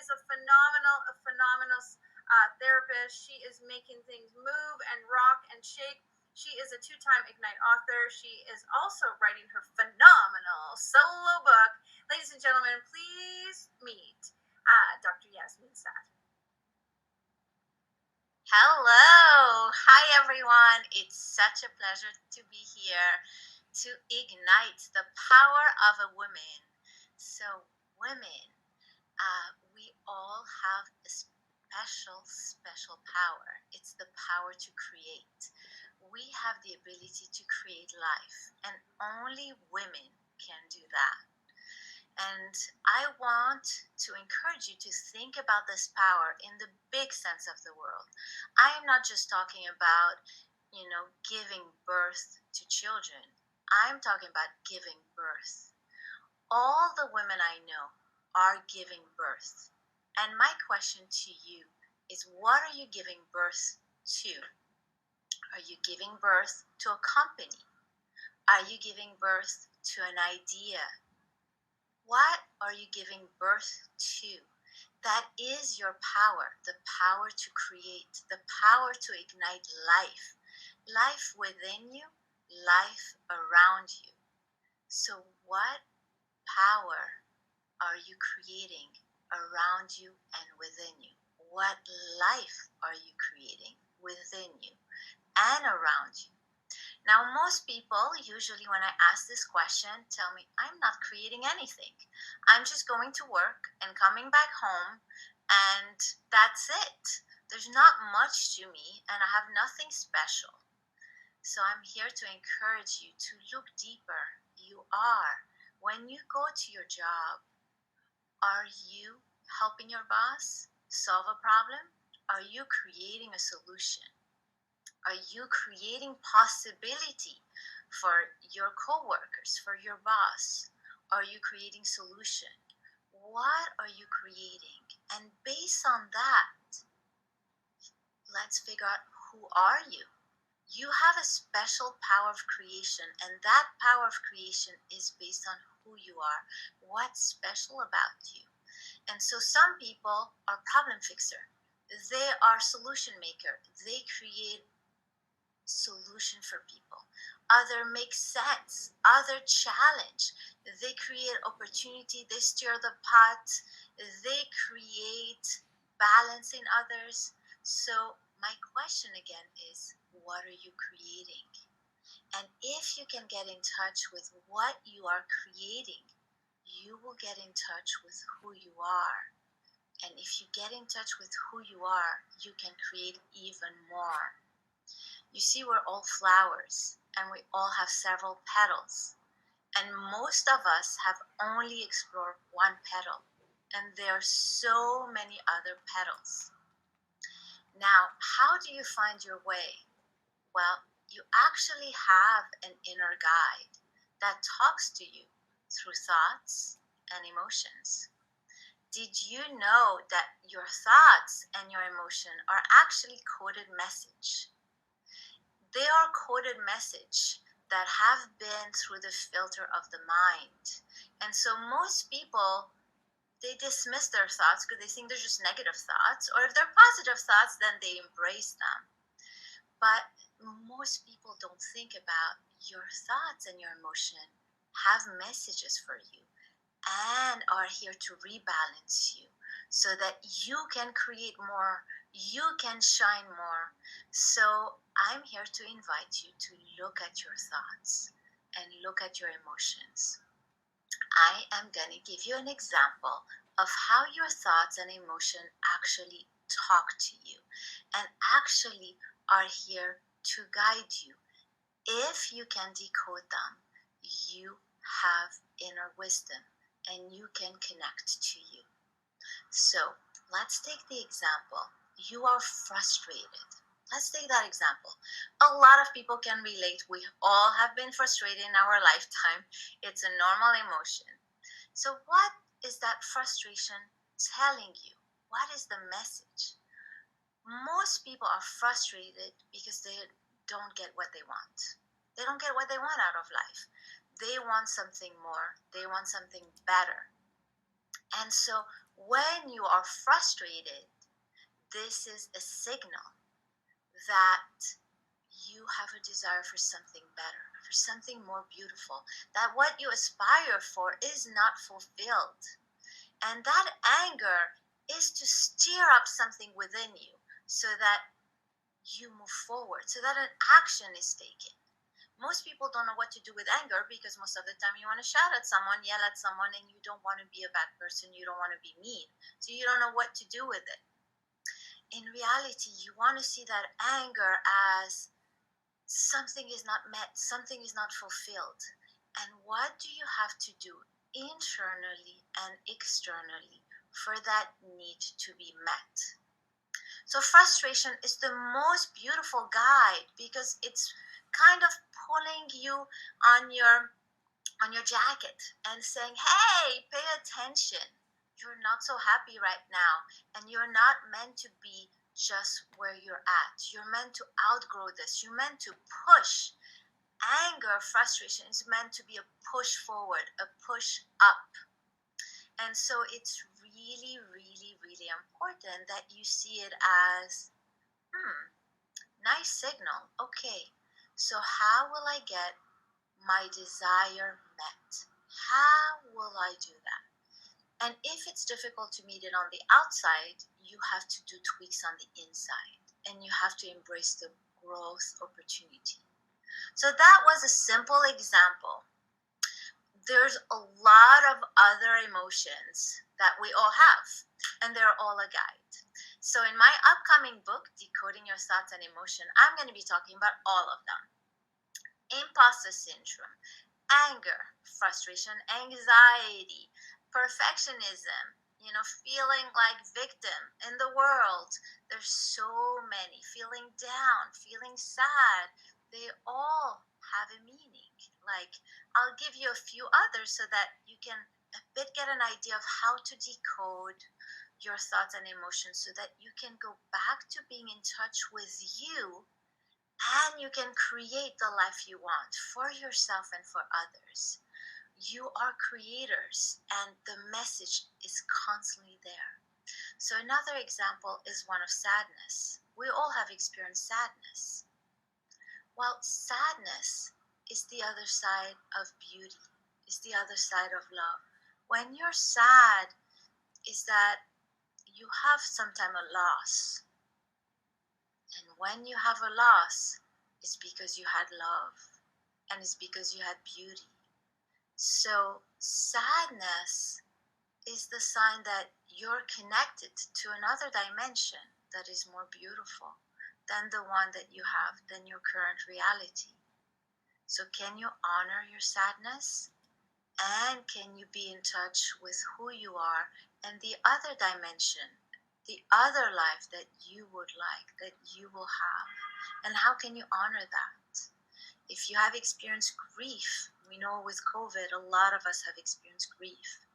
is a phenomenal therapist. She is making things move and rock and shake. She is a two-time Ignite author. She is also writing her phenomenal solo book. Ladies and gentlemen, please meet Dr. Yasmine Saad. Hello. Hi, everyone. It's such a pleasure to be here to ignite the power of a woman. So, women, we all have a special power. It's the power to create. We have the ability to create life, and only women can do that. And I want to encourage you to think about this power in the big sense of the word. I am not just talking about, giving birth to children. I'm talking about giving birth. All the women I know are giving birth. And my question to you is, what are you giving birth to? Are you giving birth to a company? Are you giving birth to an idea? What are you giving birth to? That is your power, the power to create, the power to ignite life. Life within you, life around you. So what power are you creating around you and within you? What life are you creating within you and around you? Now, most people, usually when I ask this question, tell me, I'm not creating anything. I'm just going to work and coming back home, and that's it. There's not much to me, and I have nothing special. So I'm here to encourage you to look deeper. You are. When you go to your job, are you helping your boss solve a problem? Are you creating a solution? Are you creating possibility for your coworkers, for your boss? Are you creating solution? What are you creating? And based on that, let's figure out, who are you? You have a special power of creation, and that power of creation is based on who you are. What's special about you? And so some people are problem fixer. They are solution maker. They create solution for people. Other make sense. Other challenge. They create opportunity. They stir the pot. They create balance in others. So my question again is, what are you creating? And if you can get in touch with what you are creating, you will get in touch with who you are. And if you get in touch with who you are, you can create even more. You see, we're all flowers, and we all have several petals. And most of us have only explored one petal, and there are so many other petals. Now, how do you find your way? Well, you actually have an inner guide that talks to you through thoughts and emotions. Did you know that your thoughts and your emotion are actually coded message? They are coded message that have been through the filter of the mind. And so most people, they dismiss their thoughts because they think they're just negative thoughts, or if they're positive thoughts, then they embrace them. But most people don't think about your thoughts and your emotion have messages for you and are here to rebalance you so that you can create more, you can shine more. So I'm here to invite you to look at your thoughts and look at your emotions. I am going to give you an example of how your thoughts and emotion actually talk to you and actually are here to guide you. If you can decode them, you have inner wisdom and you can connect to you. So let's take the example. You are frustrated. Let's take that example. A lot of people can relate. We all have been frustrated in our lifetime. It's a normal emotion. So what is that frustration telling you? What is the message? Most people are frustrated because they don't get what they want. They don't get what they want out of life. They want something more. They want something better. And so When you are frustrated, this is a signal that you have a desire for something better, for something more beautiful, that what you aspire for is not fulfilled. And that anger is to stir up something within you so that you move forward, so that an action is taken. Most people don't know what to do with anger because most of the time you want to shout at someone, yell at someone, and you don't want to be a bad person, you don't want to be mean. So you don't know what to do with it. In reality, you want to see that anger as something is not met, something is not fulfilled. And what do you have to do internally and externally for that need to be met? So frustration is the most beautiful guide because it's kind of pulling you on your jacket and saying, "Hey, pay attention. You're not so happy right now and you're not meant to be just where you're at. You're meant to outgrow this. You're meant to push." Anger, frustration is meant to be a push forward, a push up. And so it's really, really, really important that you see it as, nice signal. Okay, so how will I get my desire met? How will I do that? And if it's difficult to meet it on the outside, you have to do tweaks on the inside and you have to embrace the growth opportunity. So that was a simple example. There's a lot of other emotions that we all have, and they're all a guide. So in my upcoming book, Decoding Your Thoughts and Emotion, I'm going to be talking about all of them. Imposter syndrome, anger, frustration, anxiety, perfectionism, feeling like victim in the world. There's so many. Feeling down, feeling sad. They all have a meaning. Like, I'll give you a few others so that you can a bit get an idea of how to decode your thoughts and emotions so that you can go back to being in touch with you and you can create the life you want for yourself and for others. You are creators, and the message is constantly there. So, another example is one of sadness. We all have experienced sadness. Well, sadness is the other side of beauty, is the other side of love. When you're sad, is that you have sometimes a loss. And when you have a loss, it's because you had love and it's because you had beauty. So, sadness is the sign that you're connected to another dimension that is more beautiful than the one that you have, than your current reality. So, can you honor your sadness? And can you be in touch with who you are and the other dimension, the other life that you would like, that you will have? And how can you honor that? If you have experienced grief, we know with COVID, a lot of us have experienced grief.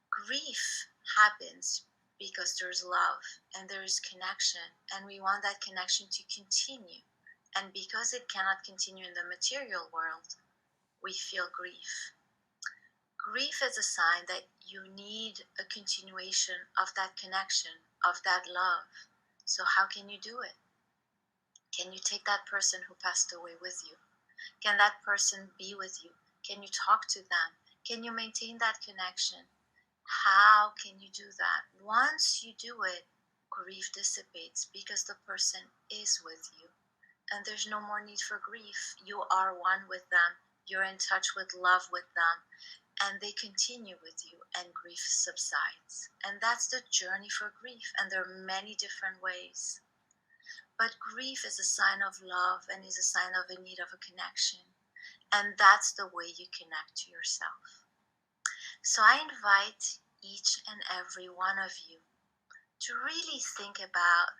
Grief happens because there's love and there is connection, and we want that connection to continue. And because it cannot continue in the material world, we feel grief. Grief is a sign that you need a continuation of that connection, of that love. So, how can you do it? Can you take that person who passed away with you? Can that person be with you? Can you talk to them? Can you maintain that connection? How can you do that? Once you do it, grief dissipates because the person is with you. And there's no more need for grief. You are one with them. You're in touch with love with them. And they continue with you, and grief subsides. And that's the journey for grief. And there are many different ways. But grief is a sign of love and is a sign of a need of a connection. And that's the way you connect to yourself. So I invite each and every one of you to really think about,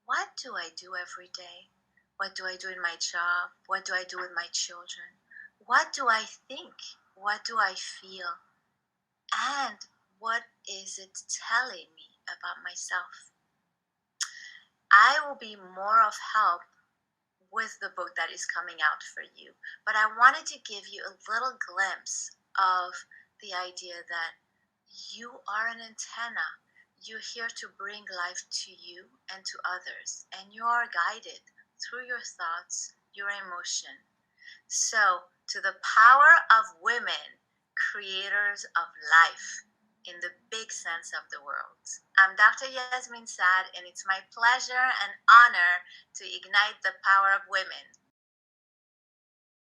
what do I do every day? What do I do in my job? What do I do with my children? What do I think? What do I feel? And what is it telling me about myself? I will be more of help with the book that is coming out for you. But I wanted to give you a little glimpse of the idea that You are an antenna. You're here to bring life to you and to others, and you are guided through your thoughts, your emotion. So, to the power of women, creators of life in the big sense of the world. I'm Dr. Yasmine Saad, and it's my pleasure and honor to ignite the power of women.